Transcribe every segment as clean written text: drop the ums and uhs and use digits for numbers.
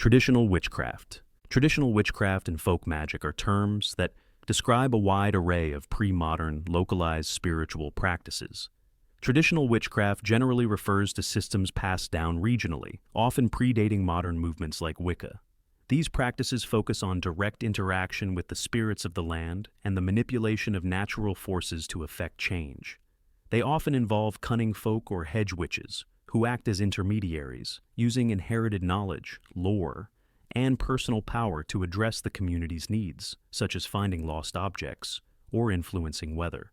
Traditional witchcraft. Traditional witchcraft and folk magic are terms that describe a wide array of pre-modern, localized spiritual practices. Traditional witchcraft generally refers to systems passed down regionally, often predating modern movements like Wicca. These practices focus on direct interaction with the spirits of the land and the manipulation of natural forces to effect change. They often involve cunning folk or hedge witches, who act as intermediaries, using inherited knowledge, lore, and personal power to address the community's needs, such as finding lost objects or influencing weather.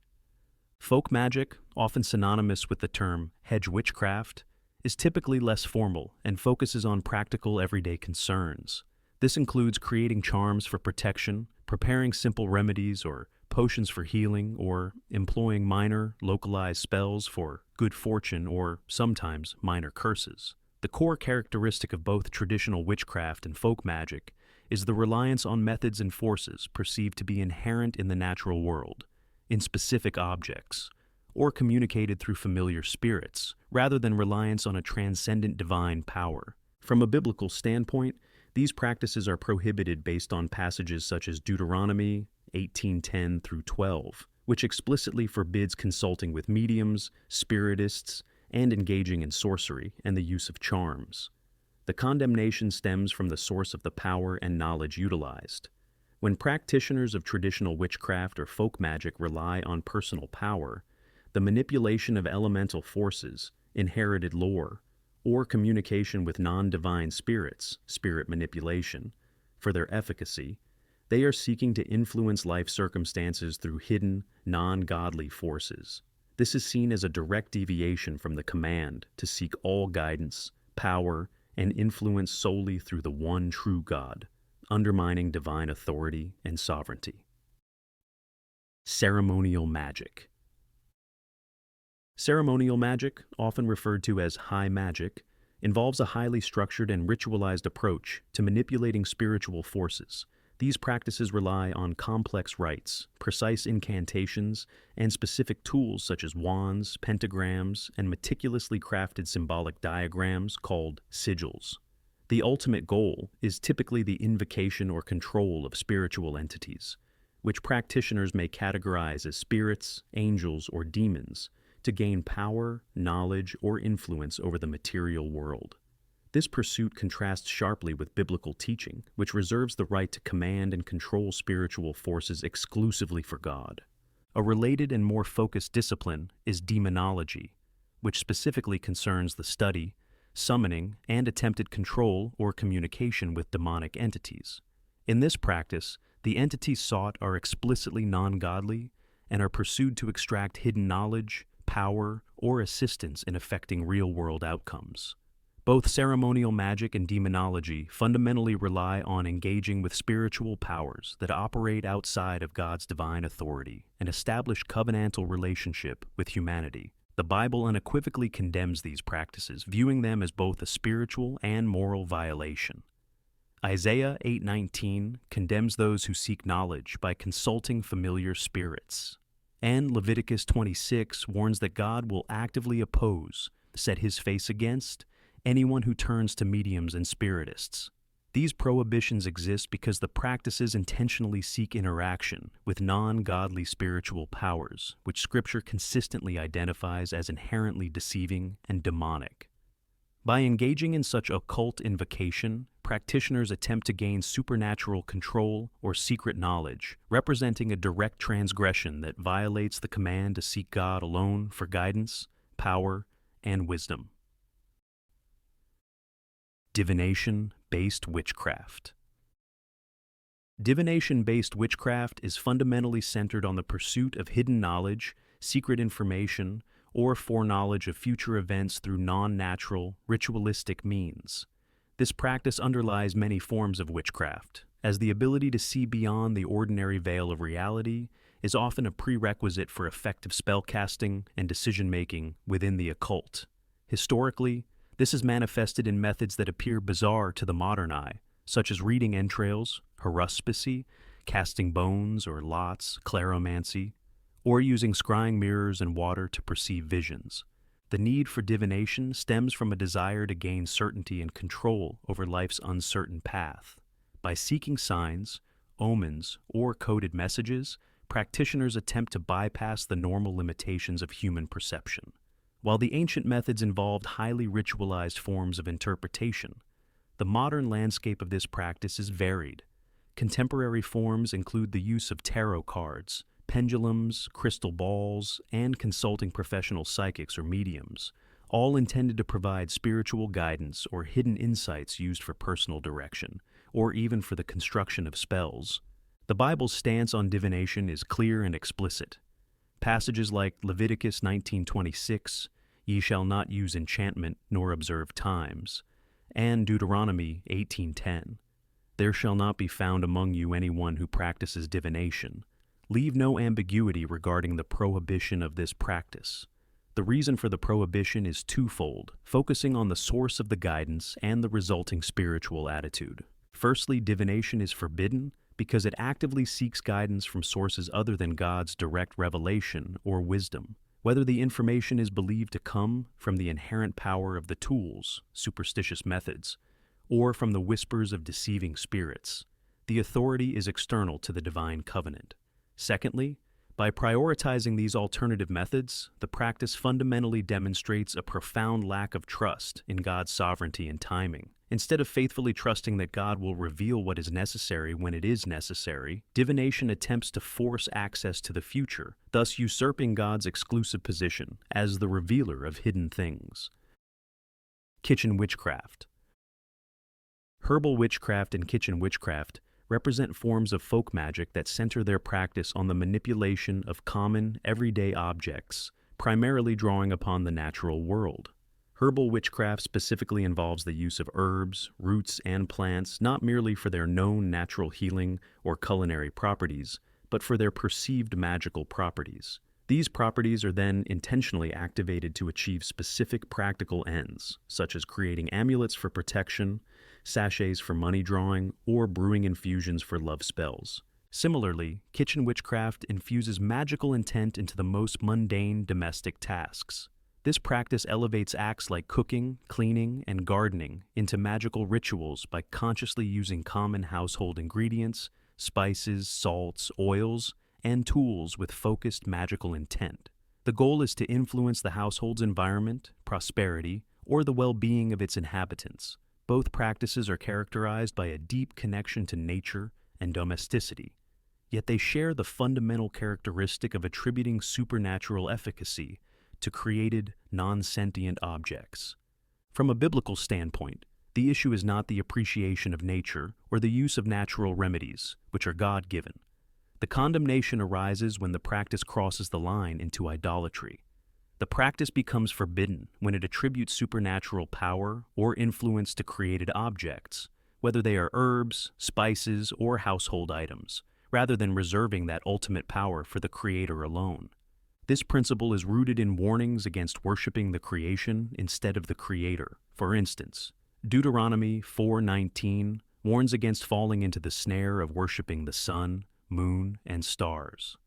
Folk magic, often synonymous with the term hedge witchcraft, is typically less formal and focuses on practical everyday concerns. This includes creating charms for protection, preparing simple remedies or potions for healing, or employing minor, localized spells for good fortune or sometimes minor curses. The core characteristic of both traditional witchcraft and folk magic is the reliance on methods and forces perceived to be inherent in the natural world, in specific objects, or communicated through familiar spirits, rather than reliance on a transcendent divine power. From a biblical standpoint, these practices are prohibited based on passages such as Deuteronomy 18:10 through 12, which explicitly forbids consulting with mediums, spiritists, and engaging in sorcery and the use of charms. The condemnation stems from the source of the power and knowledge utilized. When practitioners of traditional witchcraft or folk magic rely on personal power, the manipulation of elemental forces, inherited lore, or communication with non-divine spirits, spirit manipulation, for their efficacy, they are seeking to influence life circumstances through hidden, non-godly forces. This is seen as a direct deviation from the command to seek all guidance, power, and influence solely through the one true God, undermining divine authority and sovereignty. Ceremonial magic. Ceremonial magic, often referred to as high magic, involves a highly structured and ritualized approach to manipulating spiritual forces. These practices rely on complex rites, precise incantations, and specific tools such as wands, pentagrams, and meticulously crafted symbolic diagrams called sigils. The ultimate goal is typically the invocation or control of spiritual entities, which practitioners may categorize as spirits, angels, or demons, to gain power, knowledge, or influence over the material world. This pursuit contrasts sharply with biblical teaching, which reserves the right to command and control spiritual forces exclusively for God. A related and more focused discipline is demonology, which specifically concerns the study, summoning, and attempted control or communication with demonic entities. In this practice, the entities sought are explicitly non-godly and are pursued to extract hidden knowledge, power, or assistance in affecting real-world outcomes. Both ceremonial magic and demonology fundamentally rely on engaging with spiritual powers that operate outside of God's divine authority and establish covenantal relationship with humanity. The Bible unequivocally condemns these practices, viewing them as both a spiritual and moral violation. Isaiah 8:19 condemns those who seek knowledge by consulting familiar spirits. And Leviticus 26 warns that God will actively oppose, set his face against, anyone who turns to mediums and spiritists. These prohibitions exist because the practices intentionally seek interaction with non-godly spiritual powers, which Scripture consistently identifies as inherently deceiving and demonic. By engaging in such occult invocation, practitioners attempt to gain supernatural control or secret knowledge, representing a direct transgression that violates the command to seek God alone for guidance, power, and wisdom. Divination-based witchcraft. Divination-based witchcraft is fundamentally centered on the pursuit of hidden knowledge, secret information, or foreknowledge of future events through non-natural, ritualistic means. This practice underlies many forms of witchcraft, as the ability to see beyond the ordinary veil of reality is often a prerequisite for effective spellcasting and decision-making within the occult. Historically, this is manifested in methods that appear bizarre to the modern eye, such as reading entrails, haruspicy, casting bones or lots, claromancy, or using scrying mirrors and water to perceive visions. The need for divination stems from a desire to gain certainty and control over life's uncertain path. By seeking signs, omens, or coded messages, practitioners attempt to bypass the normal limitations of human perception. While the ancient methods involved highly ritualized forms of interpretation, the modern landscape of this practice is varied. Contemporary forms include the use of tarot cards, pendulums, crystal balls, and consulting professional psychics or mediums, all intended to provide spiritual guidance or hidden insights used for personal direction, or even for the construction of spells. The Bible's stance on divination is clear and explicit. Passages like Leviticus 19:26, "Ye shall not use enchantment nor observe times," and Deuteronomy 18:10, "There shall not be found among you anyone who practices divination," leave no ambiguity regarding the prohibition of this practice. The reason for the prohibition is twofold, focusing on the source of the guidance and the resulting spiritual attitude. Firstly, divination is forbidden because it actively seeks guidance from sources other than God's direct revelation or wisdom. Whether the information is believed to come from the inherent power of the tools, superstitious methods, or from the whispers of deceiving spirits, the authority is external to the divine covenant. Secondly, by prioritizing these alternative methods, the practice fundamentally demonstrates a profound lack of trust in God's sovereignty and timing. Instead of faithfully trusting that God will reveal what is necessary when it is necessary, divination attempts to force access to the future, thus usurping God's exclusive position as the revealer of hidden things. Kitchen witchcraft. Herbal witchcraft and kitchen witchcraft represent forms of folk magic that center their practice on the manipulation of common, everyday objects, primarily drawing upon the natural world. Herbal witchcraft specifically involves the use of herbs, roots, and plants not merely for their known natural healing or culinary properties, but for their perceived magical properties. These properties are then intentionally activated to achieve specific practical ends, such as creating amulets for protection, sachets for money drawing, or brewing infusions for love spells. Similarly, kitchen witchcraft infuses magical intent into the most mundane domestic tasks. This practice elevates acts like cooking, cleaning, and gardening into magical rituals by consciously using common household ingredients, spices, salts, oils, and tools with focused magical intent. The goal is to influence the household's environment, prosperity, or the well-being of its inhabitants. Both practices are characterized by a deep connection to nature and domesticity, yet they share the fundamental characteristic of attributing supernatural efficacy to created, non-sentient objects. From a biblical standpoint, the issue is not the appreciation of nature or the use of natural remedies, which are God-given. The condemnation arises when the practice crosses the line into idolatry. The practice becomes forbidden when it attributes supernatural power or influence to created objects, whether they are herbs, spices, or household items, rather than reserving that ultimate power for the Creator alone. This principle is rooted in warnings against worshiping the creation instead of the Creator. For instance, Deuteronomy 4:19 warns against falling into the snare of worshiping the sun, moon, and stars.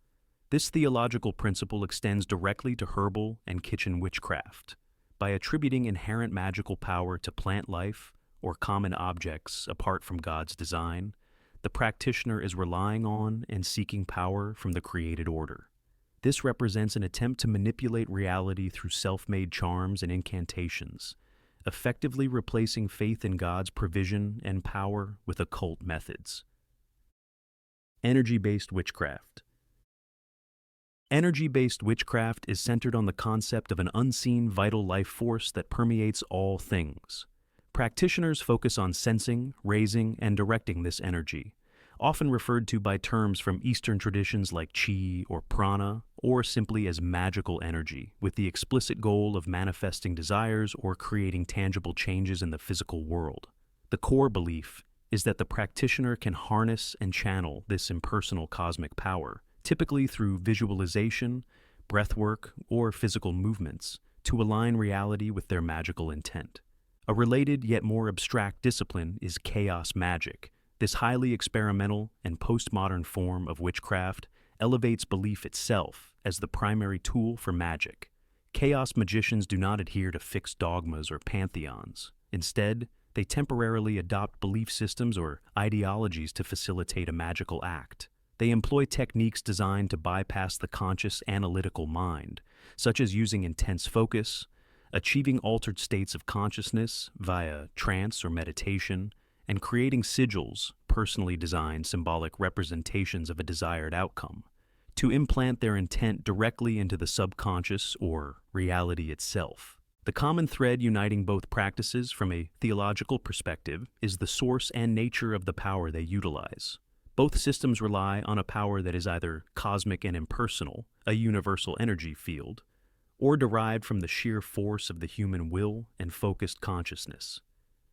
This theological principle extends directly to herbal and kitchen witchcraft. By attributing inherent magical power to plant life or common objects apart from God's design, the practitioner is relying on and seeking power from the created order. This represents an attempt to manipulate reality through self-made charms and incantations, effectively replacing faith in God's provision and power with occult methods. Energy-based witchcraft. Energy-based witchcraft is centered on the concept of an unseen vital life force that permeates all things. Practitioners focus on sensing, raising, and directing this energy, often referred to by terms from Eastern traditions like chi or prana, or simply as magical energy, with the explicit goal of manifesting desires or creating tangible changes in the physical world. The core belief is that the practitioner can harness and channel this impersonal cosmic power, typically through visualization, breathwork, or physical movements, to align reality with their magical intent. A related yet more abstract discipline is chaos magic. This highly experimental and postmodern form of witchcraft elevates belief itself as the primary tool for magic. Chaos magicians do not adhere to fixed dogmas or pantheons. Instead, they temporarily adopt belief systems or ideologies to facilitate a magical act. They employ techniques designed to bypass the conscious analytical mind, such as using intense focus, achieving altered states of consciousness via trance or meditation, and creating sigils, personally designed symbolic representations of a desired outcome, to implant their intent directly into the subconscious or reality itself. The common thread uniting both practices from a theological perspective is the source and nature of the power they utilize. Both systems rely on a power that is either cosmic and impersonal, a universal energy field, or derived from the sheer force of the human will and focused consciousness.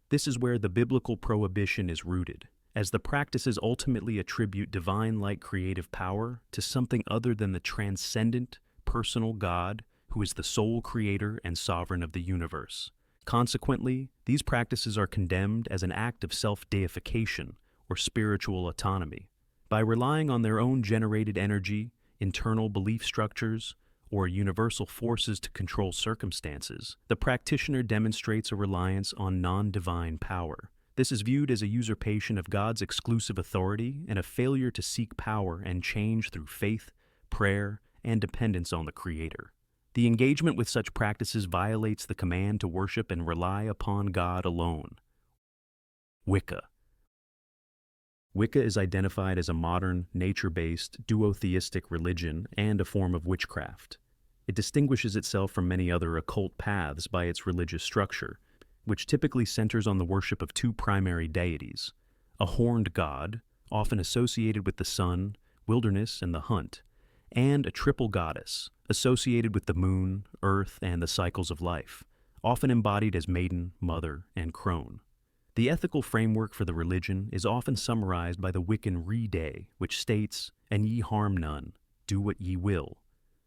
This is where the biblical prohibition is rooted, as the practices ultimately attribute divine-like creative power to something other than the transcendent, personal God who is the sole creator and sovereign of the universe. Consequently, these practices are condemned as an act of self-deification or spiritual autonomy. By relying on their own generated energy, internal belief structures, or universal forces to control circumstances, the practitioner demonstrates a reliance on non-divine power. This is viewed as a usurpation of God's exclusive authority and a failure to seek power and change through faith, prayer, and dependence on the Creator. The engagement with such practices violates the command to worship and rely upon God alone. Wicca. Wicca is identified as a modern, nature-based, duotheistic religion and a form of witchcraft. It distinguishes itself from many other occult paths by its religious structure, which typically centers on the worship of two primary deities: a horned god, often associated with the sun, wilderness, and the hunt, and a triple goddess, associated with the moon, earth, and the cycles of life, often embodied as maiden, mother, and crone. The ethical framework for the religion is often summarized by the Wiccan Re-Day, which states, "And ye harm none, do what ye will."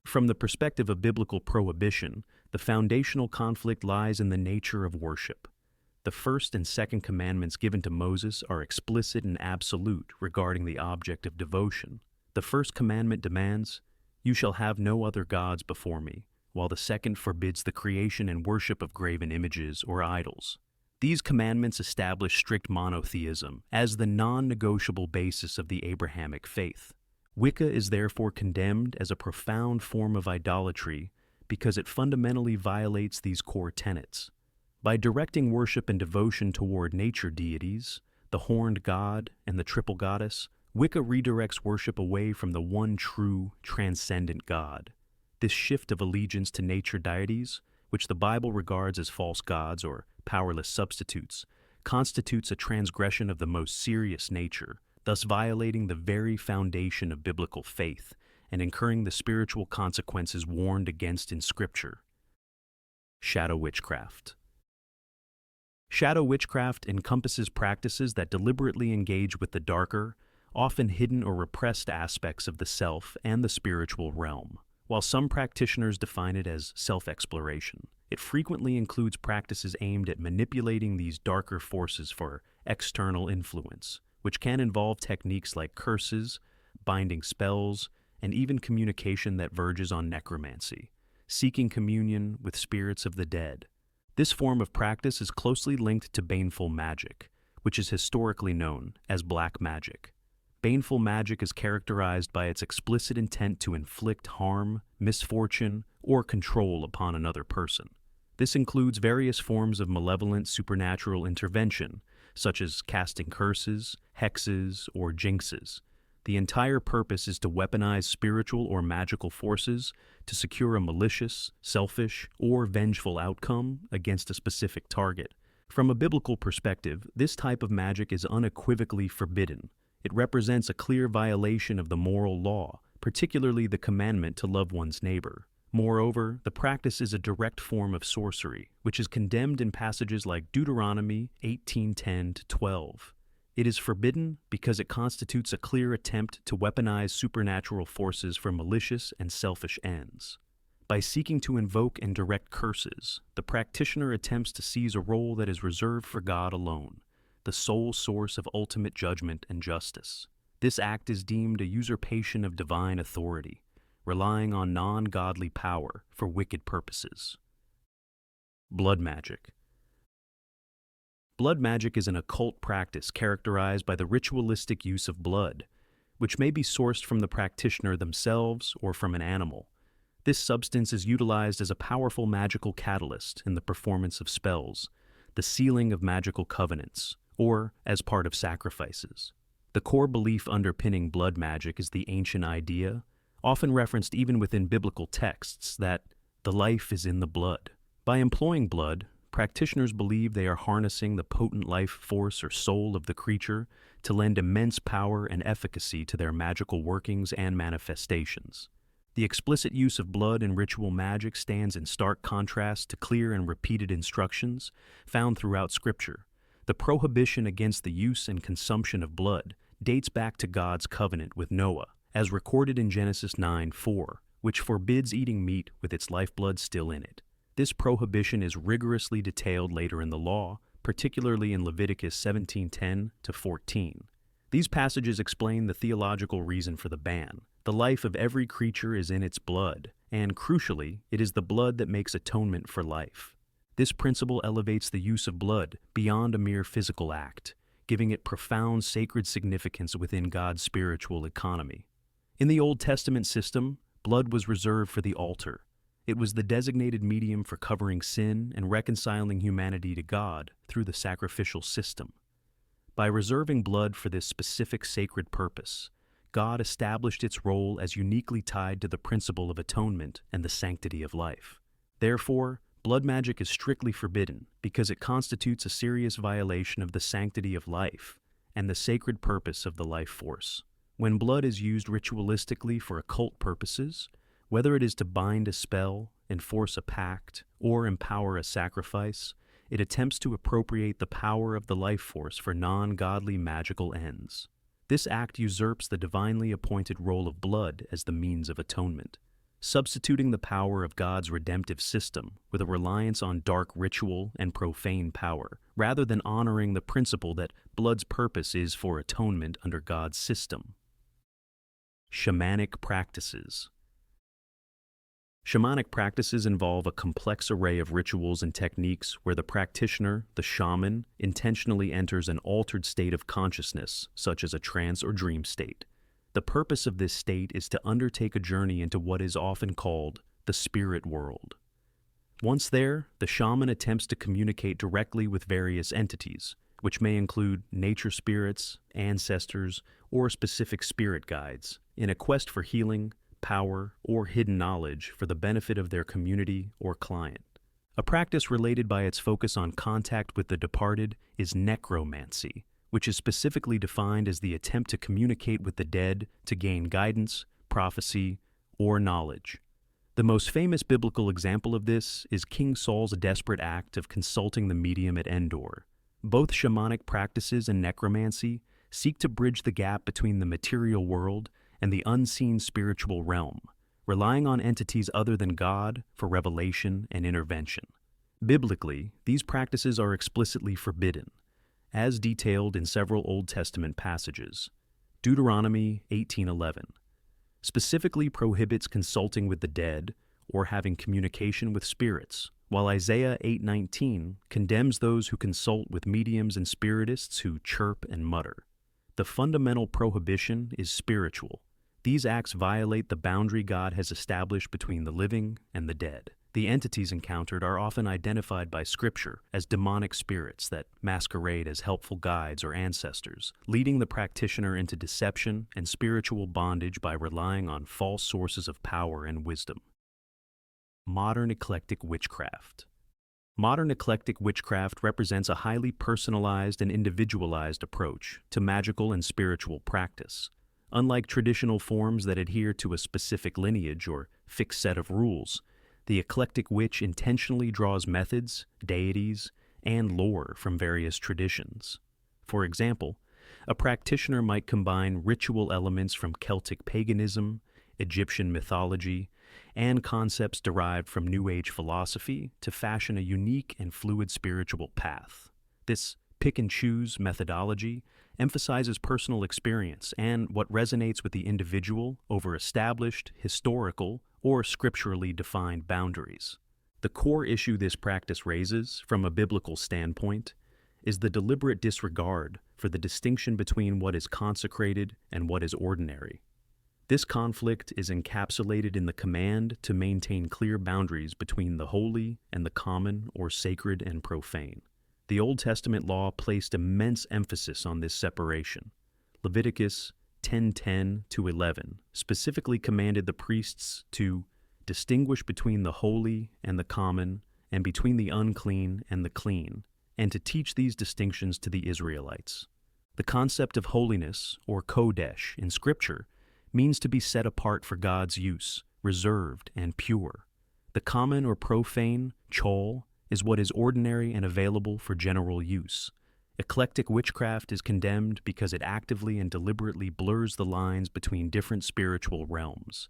From the perspective of biblical prohibition, the foundational conflict lies in the nature of worship. The first and second commandments given to Moses are explicit and absolute regarding the object of devotion. The first commandment demands, "You shall have no other gods before me," while the second forbids the creation and worship of graven images or idols. These commandments establish strict monotheism as the non-negotiable basis of the Abrahamic faith. Wicca is therefore condemned as a profound form of idolatry because it fundamentally violates these core tenets. By directing worship and devotion toward nature deities, the horned god and the triple goddess, Wicca redirects worship away from the one true, transcendent God. This shift of allegiance to nature deities, which the Bible regards as false gods or powerless substitutes, constitutes a transgression of the most serious nature, thus violating the very foundation of biblical faith and incurring the spiritual consequences warned against in Scripture. Shadow witchcraft. Shadow witchcraft encompasses practices that deliberately engage with the darker, often hidden or repressed aspects of the self and the spiritual realm. While some practitioners define it as self-exploration, it frequently includes practices aimed at manipulating these darker forces for external influence, which can involve techniques like curses, binding spells, and even communication that verges on necromancy, seeking communion with spirits of the dead. This form of practice is closely linked to baneful magic, which is historically known as black magic. Baneful magic is characterized by its explicit intent to inflict harm, misfortune, or control upon another person. This includes various forms of malevolent supernatural intervention, such as casting curses, hexes, or jinxes. The entire purpose is to weaponize spiritual or magical forces to secure a malicious, selfish, or vengeful outcome against a specific target. From a biblical perspective, this type of magic is unequivocally forbidden. It represents a clear violation of the moral law, particularly the commandment to love one's neighbor. Moreover, the practice is a direct form of sorcery, which is condemned in passages like Deuteronomy 18:10-12. It is forbidden because it constitutes a clear attempt to weaponize supernatural forces for malicious and selfish ends. By seeking to invoke and direct curses, the practitioner attempts to seize a role that is reserved for God alone, the sole source of ultimate judgment and justice. This act is deemed a usurpation of divine authority, relying on non-godly power for wicked purposes. Blood magic. Blood magic is an occult practice characterized by the ritualistic use of blood, which may be sourced from the practitioner themselves or from an animal. This substance is utilized as a powerful magical catalyst in the performance of spells, the sealing of magical covenants, or as part of sacrifices. The core belief underpinning blood magic is the ancient idea, often referenced even within biblical texts, that the life is in the blood. By employing blood, practitioners believe they are harnessing the potent life force or soul of the creature to lend immense power and efficacy to their magical workings and manifestations. The explicit use of blood in ritual magic stands in stark contrast to clear and repeated instructions found throughout Scripture. The prohibition against the use and consumption of blood dates back to God's covenant with Noah, as recorded in Genesis 9:4, which forbids eating meat with its lifeblood still in it. This prohibition is rigorously detailed later in the law, particularly in Leviticus 17:10-14. These passages explain the theological reason for the ban. The life of every creature is in its blood, and crucially, it is the blood that makes atonement for life. This principle elevates the use of blood beyond a mere physical act, giving it profound sacred significance within God's spiritual economy. In the Old Testament system, blood was reserved for the altar. It was the designated medium for covering sin and reconciling humanity to God through the sacrificial system. By reserving blood for this specific sacred purpose, God established its role as uniquely tied to the principle of atonement and the sanctity of life. Therefore, blood magic is strictly forbidden because it constitutes a serious violation of the sanctity of life and the sacred purpose of the life force. When blood is used ritualistically for occult purposes, whether it is to bind a spell, enforce a pact, or empower a sacrifice, it attempts to appropriate the power of the life force for non-godly magical ends. This act usurps the divinely appointed role of blood as the means of atonement, substituting the power of God's redemptive system with a reliance on dark ritual and profane power, rather than honoring the principle that blood's purpose is for atonement under God's system. Shamanic practices. Shamanic practices involve a complex array of rituals and techniques where the practitioner, the shaman, intentionally enters an altered state of consciousness, such as a trance or dream state. The purpose of this state is to undertake a journey into what is often called the spirit world. Once there, the shaman attempts to communicate directly with various entities, which may include nature spirits, ancestors, or specific spirit guides, in a quest for healing, power, or hidden knowledge for the benefit of their community or client. A practice related by its focus on contact with the departed is necromancy, which is specifically defined as the attempt to communicate with the dead to gain guidance, prophecy, or knowledge. The most famous biblical example of this is King Saul's desperate act of consulting the medium at Endor. Both shamanic practices and necromancy seek to bridge the gap between the material world and the unseen spiritual realm, relying on entities other than God for revelation and intervention. Biblically, these practices are explicitly forbidden, as detailed in several Old Testament passages. Deuteronomy 18:11 specifically prohibits consulting with the dead or having communication with spirits, while Isaiah 8:19 condemns those who consult with mediums and spiritists who chirp and mutter. The fundamental prohibition is spiritual. These acts violate the boundary God has established between the living and the dead. The entities encountered are often identified by Scripture as demonic spirits that masquerade as helpful guides or ancestors, leading the practitioner into deception and spiritual bondage by relying on false sources of power and wisdom. Modern eclectic witchcraft. Modern eclectic witchcraft represents a highly personalized and individualized approach to magical and spiritual practice. Unlike traditional forms that adhere to a specific lineage or fixed set of rules, the eclectic witch intentionally draws methods, deities, and lore from various traditions. For example, a practitioner might combine ritual elements from Celtic paganism, Egyptian mythology, and concepts derived from New Age philosophy to fashion a unique and fluid spiritual path. This pick-and-choose methodology emphasizes personal experience and what resonates with the individual over established, historical, or scripturally defined boundaries. The core issue this practice raises, from a biblical standpoint, is the deliberate disregard for the distinction between what is consecrated and what is ordinary. This conflict is encapsulated in the command to maintain clear boundaries between the holy and the common or sacred and profane. The Old Testament law placed immense emphasis on this separation. Leviticus 10:10-11 specifically commanded the priests to distinguish between the holy and the common, and between the unclean and the clean, and to teach these distinctions to the Israelites. The concept of holiness, or kodesh, in Scripture means to be set apart for God's use, reserved and pure. The common or profane, chol, is what is ordinary and available for general use. Eclectic witchcraft is condemned because it actively and deliberately blurs the lines between different spiritual realms.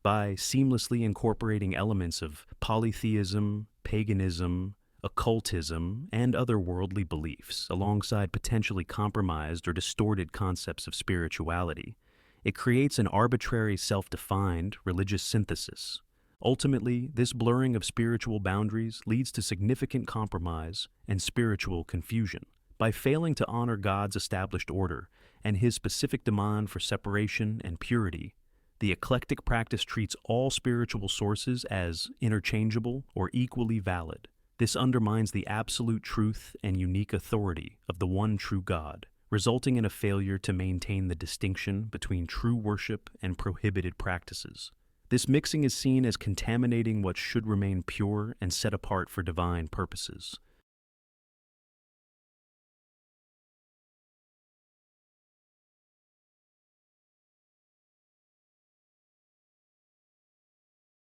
By seamlessly incorporating elements of polytheism, paganism, occultism, and other worldly beliefs, alongside potentially compromised or distorted concepts of spirituality, it creates an arbitrary, self-defined religious synthesis. Ultimately, this blurring of spiritual boundaries leads to significant compromise and spiritual confusion. By failing to honor God's established order and His specific demand for separation and purity, the eclectic practice treats all spiritual sources as interchangeable or equally valid. This undermines the absolute truth and unique authority of the one true God, resulting in a failure to maintain the distinction between true worship and prohibited practices. This mixing is seen as contaminating what should remain pure and set apart for divine purposes.